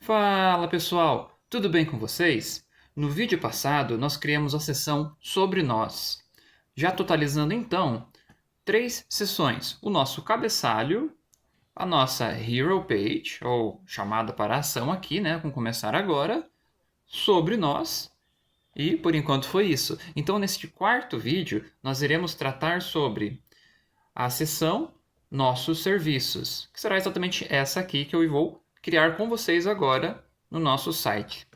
Fala pessoal, tudo bem com vocês? No vídeo passado nós criamos a seção Sobre Nós, já totalizando então 3 seções: o nosso cabeçalho, a nossa Hero Page, ou chamada para ação aqui, né, com começar agora, Sobre Nós, e por enquanto foi isso. Então neste quarto vídeo nós iremos tratar sobre a seção Nossos Serviços, que será exatamente essa aqui que eu vou criar com vocês agora no nosso site,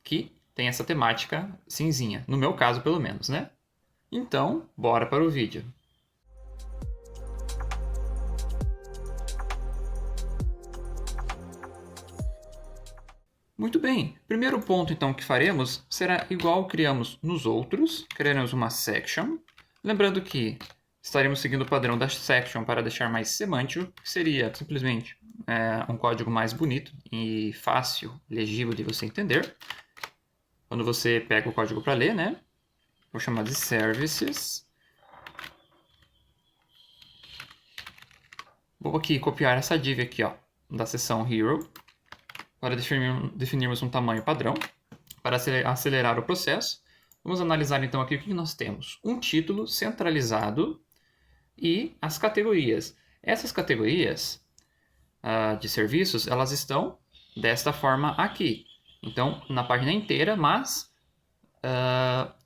que tem essa temática cinzinha, no meu caso pelo menos, né? Então, bora para o vídeo. Muito bem, primeiro ponto então que faremos será igual criamos nos outros, criaremos uma section, lembrando que estaremos seguindo o padrão da section para deixar mais semântico, que seria simplesmente um código mais bonito e fácil, legível de você entender. Quando você pega o código para ler, né? Vou chamar de services. Vou aqui copiar essa div aqui, ó, da seção hero, para definirmos um tamanho padrão. Para acelerar o processo, vamos analisar então aqui o que nós temos. Um título centralizado e as categorias. Essas categorias de serviços, elas estão desta forma aqui. Então, na página inteira, mas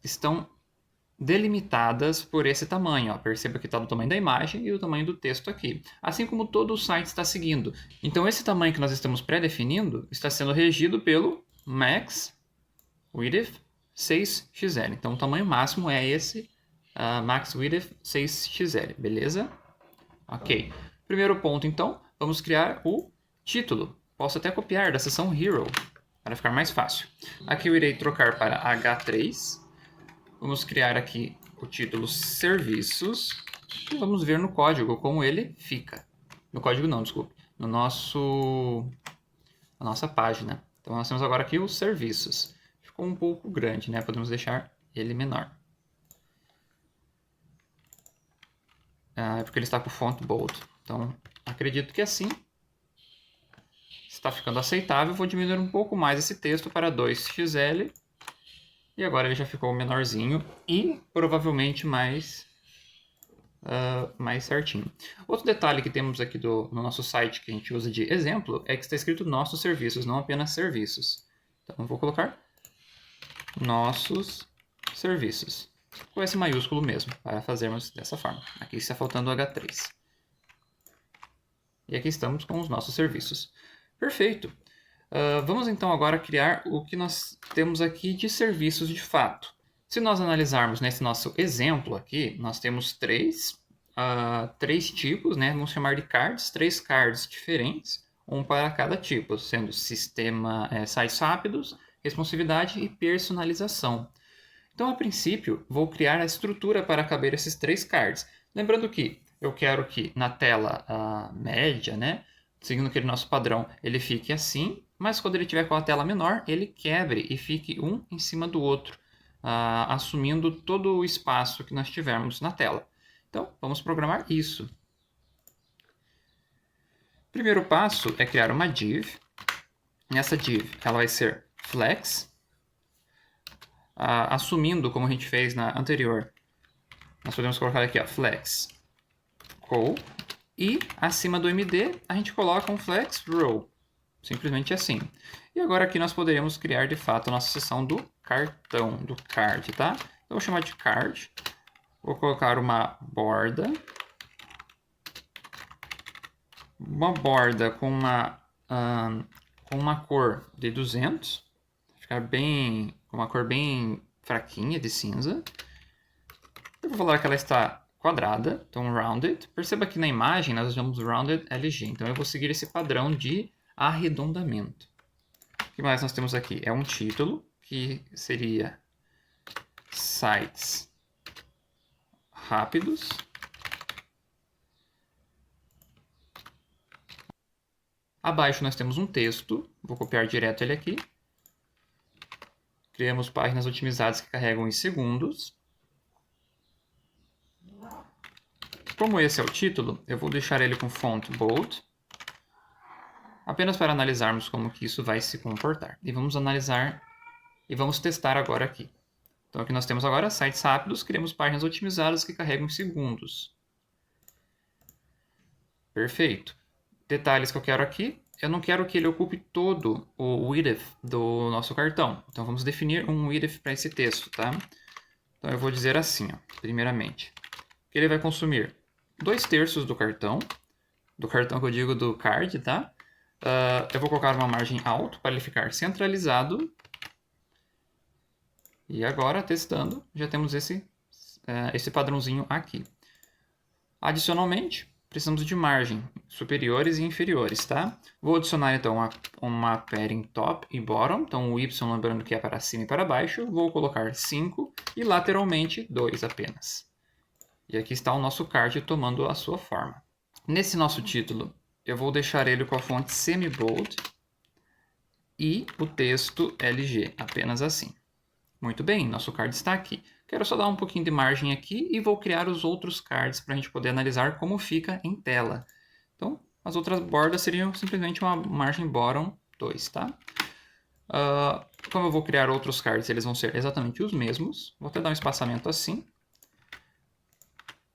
estão delimitadas por esse tamanho. Ó. Perceba que está do tamanho da imagem e do tamanho do texto aqui. Assim como todo o site está seguindo. Então, esse tamanho que nós estamos pré-definindo está sendo regido pelo max width 6xl. Então, o tamanho máximo é esse max width 6xl, beleza? Ok. Primeiro ponto, então, vamos criar o título. Posso até copiar da seção Hero, para ficar mais fácil. Aqui eu irei trocar para H3. Vamos criar aqui o título Serviços. E vamos ver no código como ele fica. No código não, desculpe. Na nossa página. Então nós temos agora aqui os serviços. Ficou um pouco grande, né? Podemos deixar ele menor. É porque ele está com font bold. Então acredito que assim está ficando aceitável. Vou diminuir um pouco mais esse texto para 2xl. E agora ele já ficou menorzinho e provavelmente mais certinho. Outro detalhe que temos aqui no nosso site que a gente usa de exemplo é que está escrito nossos serviços, não apenas serviços. Então eu vou colocar nossos serviços, com S maiúsculo mesmo, para fazermos dessa forma. Aqui está faltando o H3. E aqui estamos com os nossos serviços. Perfeito! Vamos então agora criar o que nós temos aqui de serviços de fato. Se nós analisarmos nesse nosso exemplo aqui, nós temos três tipos, né? Vamos chamar de cards, 3 cards diferentes, um para cada tipo, sendo sistema, sites rápidos, responsividade e personalização. Então, a princípio, vou criar a estrutura para caber esses 3 cards. Lembrando que eu quero que na tela média, né, seguindo aquele nosso padrão, ele fique assim, mas quando ele tiver com a tela menor, ele quebre e fique um em cima do outro, assumindo todo o espaço que nós tivermos na tela. Então, vamos programar isso. O primeiro passo é criar uma div. Nessa div, ela vai ser flex, assumindo, como a gente fez na anterior, nós podemos colocar aqui, ó, flex row, e acima do MD a gente coloca um flex row, simplesmente assim. E agora aqui nós poderíamos criar de fato a nossa seção do cartão, do card, tá? Então vou chamar de card, vou colocar uma borda com uma cor de 200, ficar bem, com uma cor bem fraquinha de cinza. Eu vou falar que ela está quadrada, então rounded. Perceba que na imagem nós usamos rounded LG, então eu vou seguir esse padrão de arredondamento. O que mais nós temos aqui? É um título, que seria sites rápidos. Abaixo nós temos um texto, vou copiar direto ele aqui. Criamos páginas otimizadas que carregam em segundos. Como esse é o título, eu vou deixar ele com font bold. apenas para analisarmos como que isso vai se comportar. E vamos analisar e vamos testar agora aqui. Então aqui nós temos agora sites rápidos, criamos páginas otimizadas que carregam em segundos. Perfeito. Detalhes que eu quero aqui, eu não quero que ele ocupe todo o width do nosso cartão. Então vamos definir um width para esse texto, tá? Então eu vou dizer assim, ó, primeiramente, que ele vai consumir 2/3 do cartão que eu digo do card, tá? Eu vou colocar uma margem alta para ele ficar centralizado. E agora, testando, já temos esse padrãozinho aqui. Adicionalmente, precisamos de margem superiores e inferiores, tá? Vou adicionar então uma padding top e bottom. Então o Y, lembrando que é para cima e para baixo, vou colocar 5 e lateralmente 2 apenas. E aqui está o nosso card tomando a sua forma. Nesse nosso título, eu vou deixar ele com a fonte semi-bold e o texto LG, apenas assim. Muito bem, nosso card está aqui. Quero só dar um pouquinho de margem aqui e vou criar os outros cards para a gente poder analisar como fica em tela. Então, as outras bordas seriam simplesmente uma margem bottom 2, tá? Como eu vou criar outros cards, eles vão ser exatamente os mesmos. Vou até dar um espaçamento assim.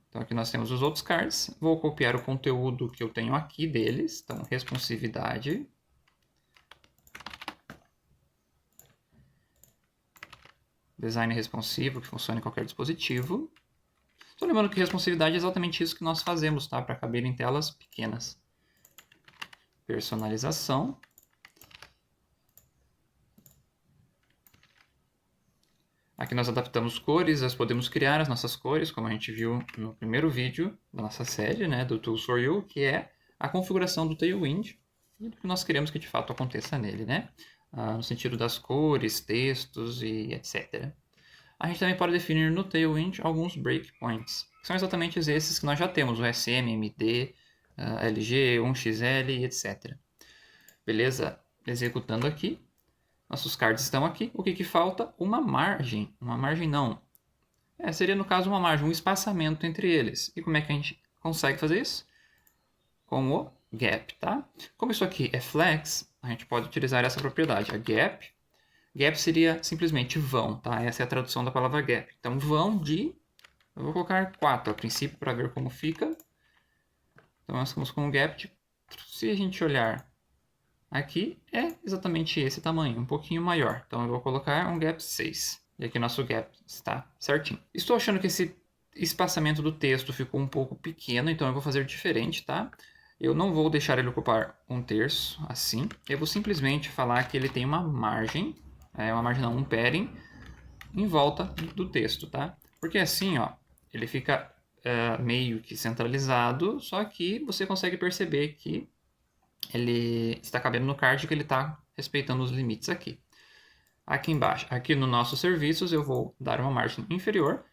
Então aqui nós temos os outros cards. Vou copiar o conteúdo que eu tenho aqui deles. Então, responsividade. Design responsivo, que funciona em qualquer dispositivo. Estou lembrando que responsividade é exatamente isso que nós fazemos, tá? Para caber em telas pequenas. Personalização. Aqui nós adaptamos cores, nós podemos criar as nossas cores, como a gente viu no primeiro vídeo da nossa série, né, do Tools for You, que é a configuração do Tailwind e do que nós queremos que de fato aconteça nele, né? No sentido das cores, textos e etc. A gente também pode definir no Tailwind alguns breakpoints, que são exatamente esses que nós já temos, o SM, MD, LG, 1XL e etc. Beleza? Executando aqui. Nossos cards estão aqui. O que falta? Uma margem. Uma margem não. Seria no caso uma margem, um espaçamento entre eles. E como é que a gente consegue fazer isso? Com o gap, tá? Como isso aqui é flex, a gente pode utilizar essa propriedade, a gap. Gap seria simplesmente vão, tá? Essa é a tradução da palavra gap. Então, vão de... Eu vou colocar 4 a princípio para ver como fica. Então, nós ficamos com um gap de... Se a gente olhar aqui, é exatamente esse tamanho, um pouquinho maior. Então, eu vou colocar um gap 6. E aqui nosso gap está certinho. Estou achando que esse espaçamento do texto ficou um pouco pequeno, então eu vou fazer diferente, tá? Eu não vou deixar ele ocupar 1/3, assim. Eu vou simplesmente falar que ele tem uma margem, um padding, em volta do texto, tá? Porque assim, ó, ele fica meio que centralizado, só que você consegue perceber que ele está cabendo no card, que ele está respeitando os limites aqui. Aqui embaixo, aqui no nossos serviços, eu vou dar uma margem inferior.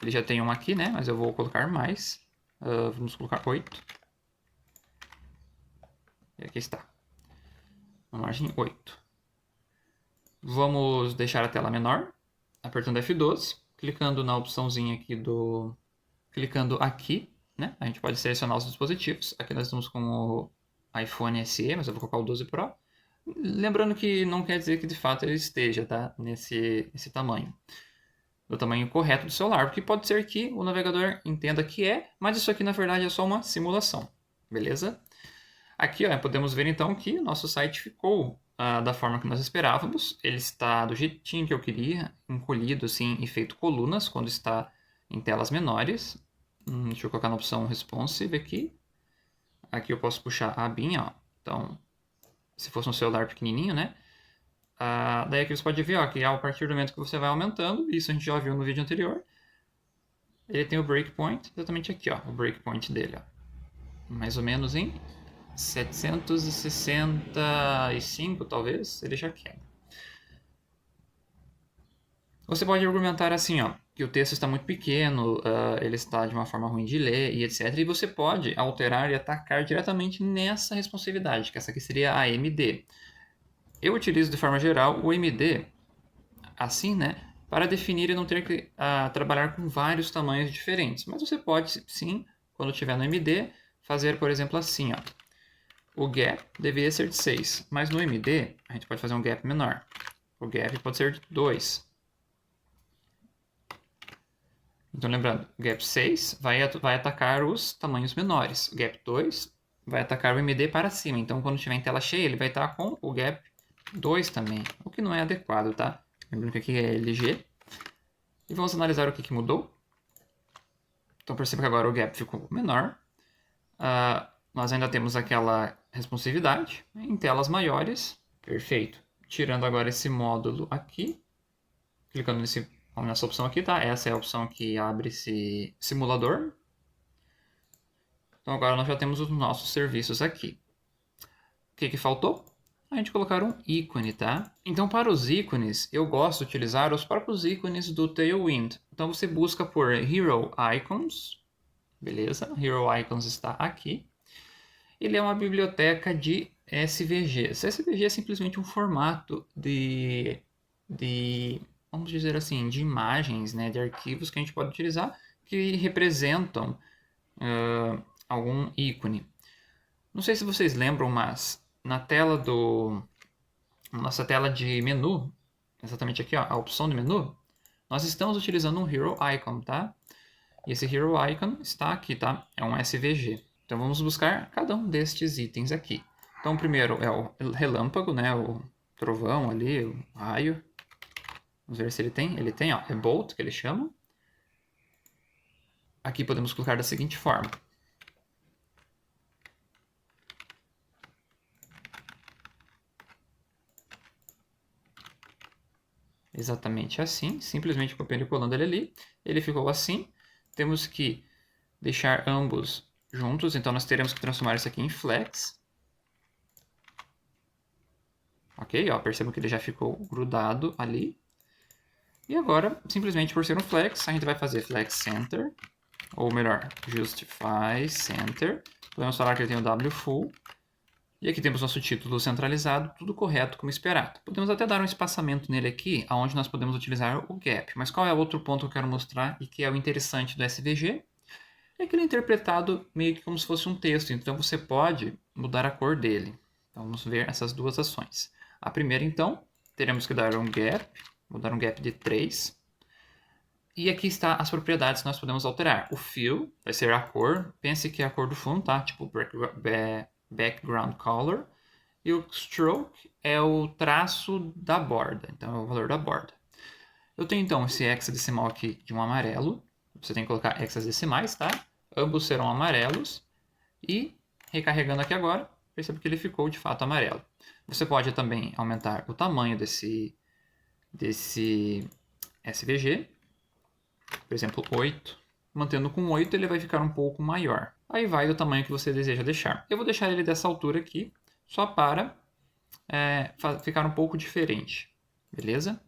Ele já tem uma aqui, né? Mas eu vou colocar mais. Vamos colocar 8. E aqui está. Uma margem 8. Vamos deixar a tela menor, apertando F12, clicando na opçãozinha aqui do... Clicando aqui, né? A gente pode selecionar os dispositivos. Aqui nós estamos com o iPhone SE, mas eu vou colocar o 12 Pro. Lembrando que não quer dizer que de fato ele esteja, tá? nesse tamanho. Do tamanho correto do celular, porque pode ser que o navegador entenda que é, mas isso aqui na verdade é só uma simulação, beleza? Aqui ó, podemos ver então que o nosso site ficou da forma que nós esperávamos. Ele está do jeitinho que eu queria, encolhido assim e feito colunas quando está em telas menores. Deixa eu colocar na opção responsive aqui. Aqui eu posso puxar a abinha, ó. Então, se fosse um celular pequenininho, né? Daí aqui você pode ver ó, que a partir do momento que você vai aumentando, isso a gente já viu no vídeo anterior, ele tem o breakpoint exatamente aqui, ó, o breakpoint dele, ó, mais ou menos em 765 talvez, ele já quebra. Você pode argumentar assim, ó, que o texto está muito pequeno, ele está de uma forma ruim de ler e etc. E você pode alterar e atacar diretamente nessa responsividade, que essa aqui seria a MD. Eu utilizo de forma geral o MD, assim, né, para definir e não ter que trabalhar com vários tamanhos diferentes. Mas você pode, sim, quando estiver no MD, fazer, por exemplo, assim, ó. o gap deveria ser de 6, mas no MD a gente pode fazer um gap menor. O gap pode ser de 2. Então, lembrando, o gap 6 vai atacar os tamanhos menores. O gap 2 vai atacar o MD para cima. Então, quando estiver em tela cheia, ele vai estar com o gap 2 também, o que não é adequado, tá? Lembrando que aqui é LG. E vamos analisar o que mudou. Então, perceba que agora o gap ficou menor. Nós ainda temos aquela responsividade em telas maiores. Perfeito. Tirando agora esse módulo aqui, clicando nessa opção aqui, tá? Essa é a opção que abre esse simulador. Então agora nós já temos os nossos serviços aqui. O que faltou? A gente colocar um ícone, tá? Então para os ícones, eu gosto de utilizar os próprios ícones do Tailwind. Então você busca por Hero Icons, beleza? Hero Icons está aqui. Ele é uma biblioteca de SVGs. SVG é simplesmente um formato de vamos dizer assim, de imagens, né, de arquivos que a gente pode utilizar que representam algum ícone. Não sei se vocês lembram, mas nossa tela de menu, exatamente aqui, ó, a opção de menu, nós estamos utilizando um Hero Icon, tá? E esse Hero Icon está aqui, tá? É um SVG. Então vamos buscar cada um destes itens aqui. Então o primeiro é o relâmpago, né? O trovão ali, o raio. Vamos ver se ele tem. Ele tem, ó, é Bolt, que ele chama. Aqui podemos colocar da seguinte forma. Exatamente assim, simplesmente copiando e colando ele ali. Ele ficou assim. Temos que deixar ambos juntos, então nós teremos que transformar isso aqui em flex. Ok, ó, percebam que ele já ficou grudado ali. E agora, simplesmente por ser um flex, a gente vai fazer flex center, ou melhor, justify center. Podemos falar que ele tem o W full. E aqui temos nosso título centralizado, tudo correto como esperado. Podemos até dar um espaçamento nele aqui, onde nós podemos utilizar o gap. Mas qual é o outro ponto que eu quero mostrar e que é o interessante do SVG? É que ele é interpretado meio que como se fosse um texto, então você pode mudar a cor dele. Então vamos ver essas duas ações. A primeira, então, teremos que dar um gap, vou dar um gap de 3. E aqui está as propriedades que nós podemos alterar. O fill vai ser a cor, pense que é a cor do fundo, tá? Tipo background color. E o stroke é o traço da borda, então é o valor da borda. Eu tenho então esse hexadecimal aqui de um amarelo. Você tem que colocar hexadecimais, tá? Ambos serão amarelos. E recarregando aqui agora, perceba que ele ficou de fato amarelo. Você pode também aumentar o tamanho desse SVG. Por exemplo, 8. Mantendo com 8, ele vai ficar um pouco maior. Aí vai do tamanho que você deseja deixar. Eu vou deixar ele dessa altura aqui, só para ficar um pouco diferente. Beleza?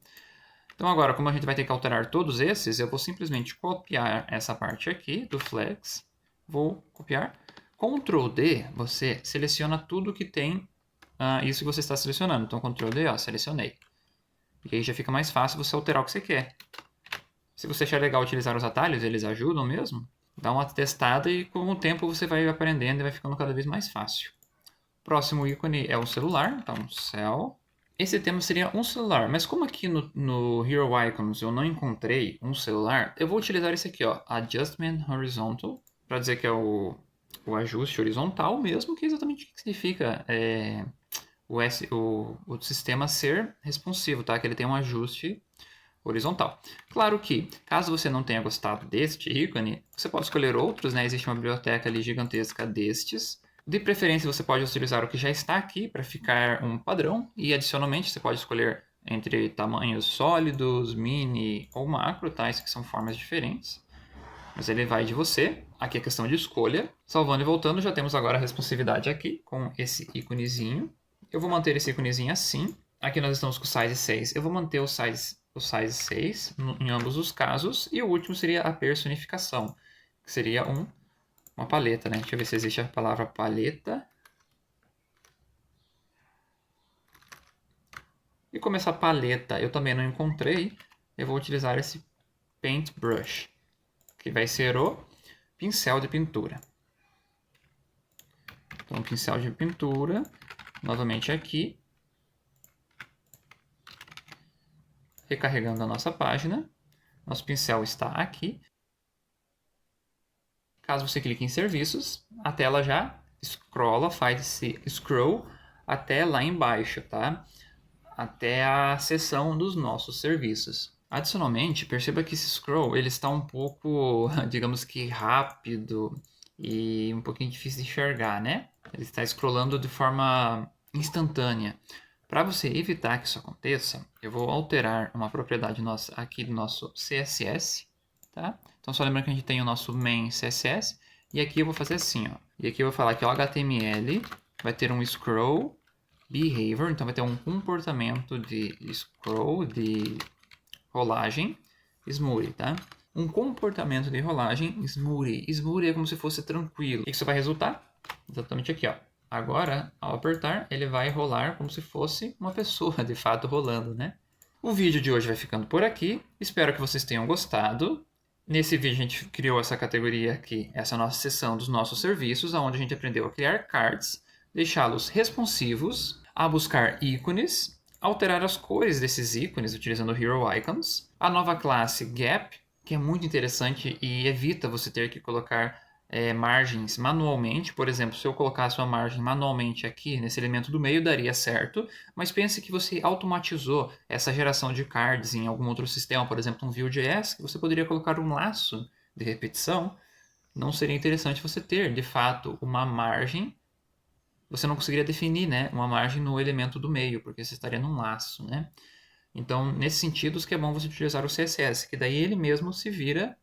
Então agora, como a gente vai ter que alterar todos esses, eu vou simplesmente copiar essa parte aqui do flex. Vou copiar. Ctrl D, você seleciona tudo que tem isso que você está selecionando. Então Ctrl D, ó, selecionei. E aí já fica mais fácil você alterar o que você quer. Se você achar legal utilizar os atalhos, eles ajudam mesmo. Dá uma testada e com o tempo você vai aprendendo e vai ficando cada vez mais fácil. Próximo ícone é o celular, então cell. Esse tema seria um celular, mas como aqui no Hero Icons eu não encontrei um celular, eu vou utilizar esse aqui, ó, Adjustment Horizontal, para dizer que é o ajuste horizontal mesmo, que é exatamente o que significa o sistema ser responsivo, tá? Que ele tem um ajuste horizontal. Claro que, caso você não tenha gostado deste ícone, você pode escolher outros, né? Existe uma biblioteca ali gigantesca destes. De preferência, você pode utilizar o que já está aqui para ficar um padrão. E, adicionalmente, você pode escolher entre tamanhos sólidos, mini ou macro, tá? Essas que são formas diferentes. Mas ele vai de você. Aqui é questão de escolha. Salvando e voltando, já temos agora a responsividade aqui com esse íconezinho. Eu vou manter esse íconezinho assim. Aqui nós estamos com o size 6. Eu vou manter o size 6 em ambos os casos. E o último seria a personificação, que seria uma paleta, né? Deixa eu ver se existe a palavra paleta. E como essa paleta eu também não encontrei, eu vou utilizar esse Paintbrush, que vai ser o pincel de pintura. Então, pincel de pintura, novamente aqui. Recarregando a nossa página. Nosso pincel está aqui. Caso você clique em serviços, a tela já scrolla, faz esse scroll até lá embaixo, tá? Até a seção dos nossos serviços. Adicionalmente, perceba que esse scroll ele está um pouco, digamos que rápido e um pouquinho difícil de enxergar, né? Ele está scrollando de forma instantânea. Para você evitar que isso aconteça, eu vou alterar uma propriedade nossa aqui do nosso CSS, tá? Então, só lembrando que a gente tem o nosso main CSS, e aqui eu vou fazer assim, ó. E aqui eu vou falar que o HTML vai ter um scroll behavior, então vai ter um comportamento de scroll, de rolagem, smoothie, tá? Um comportamento de rolagem, smoothie. Smoothie é como se fosse tranquilo. O que isso vai resultar? Exatamente aqui, ó. Agora, ao apertar, ele vai rolar como se fosse uma pessoa de fato rolando, né? O vídeo de hoje vai ficando por aqui. Espero que vocês tenham gostado. Nesse vídeo a gente criou essa categoria aqui, essa nossa seção dos nossos serviços, onde a gente aprendeu a criar cards, deixá-los responsivos, a buscar ícones, alterar as cores desses ícones utilizando o Hero Icons, a nova classe Gap, que é muito interessante e evita você ter que colocar margens manualmente. Por exemplo, se eu colocasse uma margem manualmente aqui nesse elemento do meio, daria certo, mas pense que você automatizou essa geração de cards em algum outro sistema, por exemplo, um Vue.js, que você poderia colocar um laço de repetição. Não seria interessante você ter, de fato, uma margem. Você não conseguiria definir, né, uma margem no elemento do meio, porque você estaria num laço, né? Então, nesse sentido, que é bom você utilizar o CSS, que daí ele mesmo se vira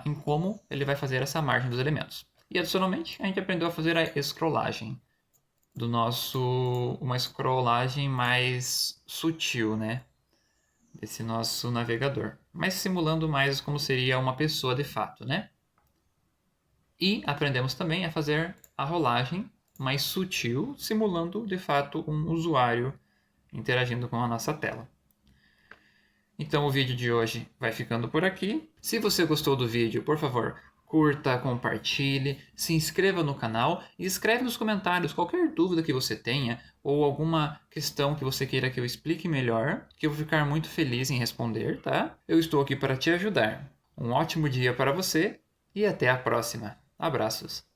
em como ele vai fazer essa margem dos elementos. E, adicionalmente, a gente aprendeu a fazer a scrollagem uma scrollagem mais sutil, né? Desse nosso navegador. Mas simulando mais como seria uma pessoa de fato, né? E aprendemos também a fazer a rolagem mais sutil, simulando de fato um usuário interagindo com a nossa tela. Então o vídeo de hoje vai ficando por aqui. Se você gostou do vídeo, por favor, curta, compartilhe, se inscreva no canal e escreve nos comentários qualquer dúvida que você tenha ou alguma questão que você queira que eu explique melhor, que eu vou ficar muito feliz em responder, tá? Eu estou aqui para te ajudar. Um ótimo dia para você e até a próxima. Abraços!